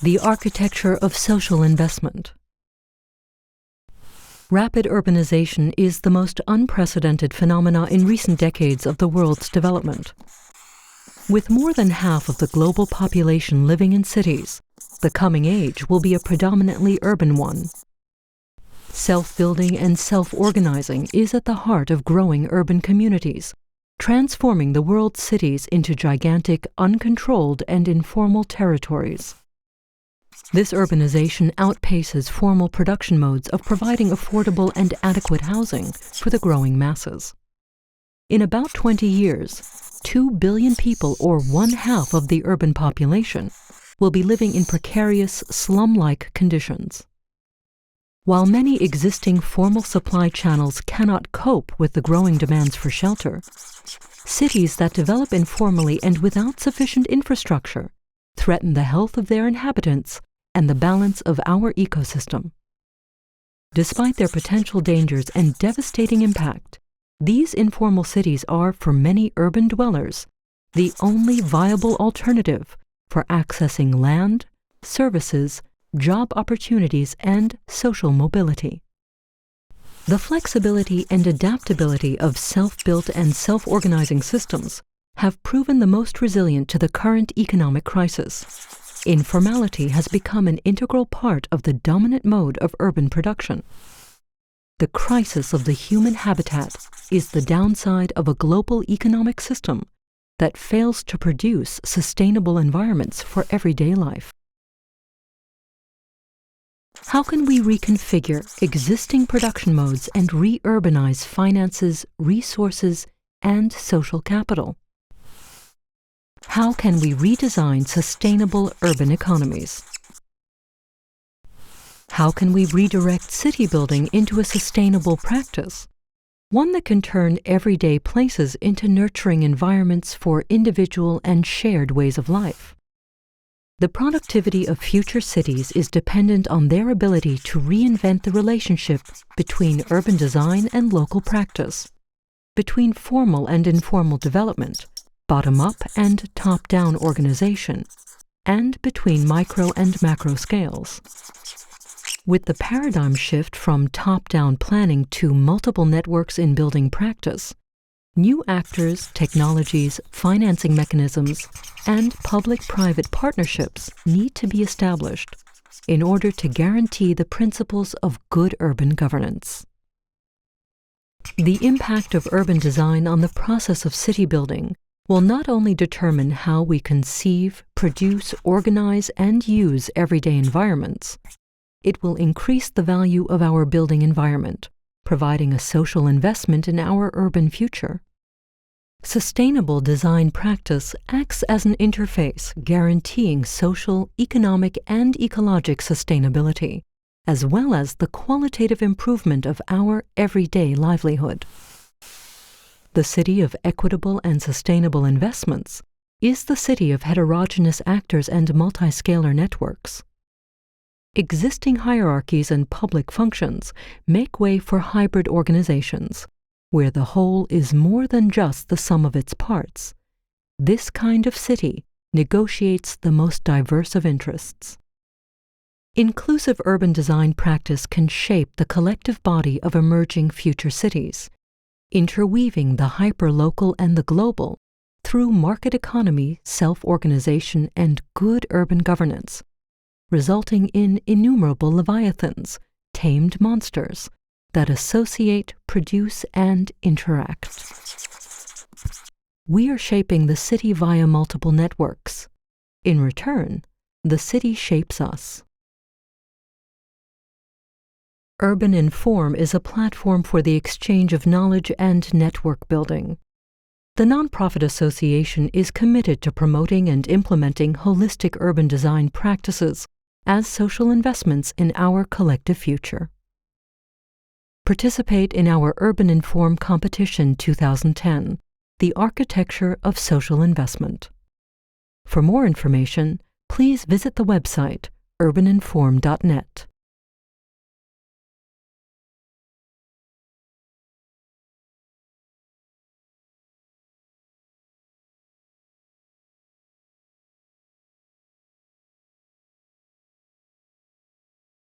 The architecture of social investment. Rapid urbanization is the most unprecedented phenomena in recent decades of the world's development. With more than half of the global population living in cities, the coming age will be a predominantly urban one. Self-building and self-organizing is at the heart of growing urban communities, transforming the world's cities into gigantic, uncontrolled and informal territories. This urbanization outpaces formal production modes of providing affordable and adequate housing for the growing masses. In about 20 years, 2 billion people, or 1/2 of the urban population, will be living in precarious, slum-like conditions. While many existing formal supply channels cannot cope with the growing demands for shelter, cities that develop informally and without sufficient infrastructure threaten the health of their inhabitants and the balance of our ecosystem. Despite their potential dangers and devastating impact, these informal cities are, for many urban dwellers, the only viable alternative for accessing land, services, job opportunities, and social mobility. The flexibility and adaptability of self-built and self-organizing systems have proven the most resilient to the current economic crisis. Informality has become an integral part of the dominant mode of urban production. The crisis of the human habitat is the downside of a global economic system that fails to produce sustainable environments for everyday life. How can we reconfigure existing production modes and re-urbanize finances, resources, and social capital? How can we redesign sustainable urban economies? How can we redirect city building into a sustainable practice, one that can turn everyday places into nurturing environments for individual and shared ways of life? The productivity of future cities is dependent on their ability to reinvent the relationship between urban design and local practice, between formal and informal development, bottom-up and top-down organization, and between micro and macro scales. With the paradigm shift from top-down planning to multiple networks in building practice, new actors, technologies, financing mechanisms, and public-private partnerships need to be established in order to guarantee the principles of good urban governance. The impact of urban design on the process of city building will not only determine how we conceive, produce, organize, and use everyday environments, it will increase the value of our building environment, providing a social investment in our urban future. Sustainable design practice acts as an interface guaranteeing social, economic, and ecologic sustainability, as well as the qualitative improvement of our everyday livelihood. The city of equitable and sustainable investments is the city of heterogeneous actors and multiscalar networks. Existing hierarchies and public functions make way for hybrid organizations, where the whole is more than just the sum of its parts. This kind of city negotiates the most diverse of interests. Inclusive urban design practice can shape the collective body of emerging future cities, interweaving the hyper-local and the global through market economy, self-organization, and good urban governance, resulting in innumerable leviathans, tamed monsters, that associate, produce, and interact. We are shaping the city via multiple networks. In return, the city shapes us. Urban Inform is a platform for the exchange of knowledge and network building. The nonprofit association is committed to promoting and implementing holistic urban design practices as social investments in our collective future. Participate in our Urban Inform Competition 2010, The Architecture of Social Investment. For more information, please visit the website urbaninform.net.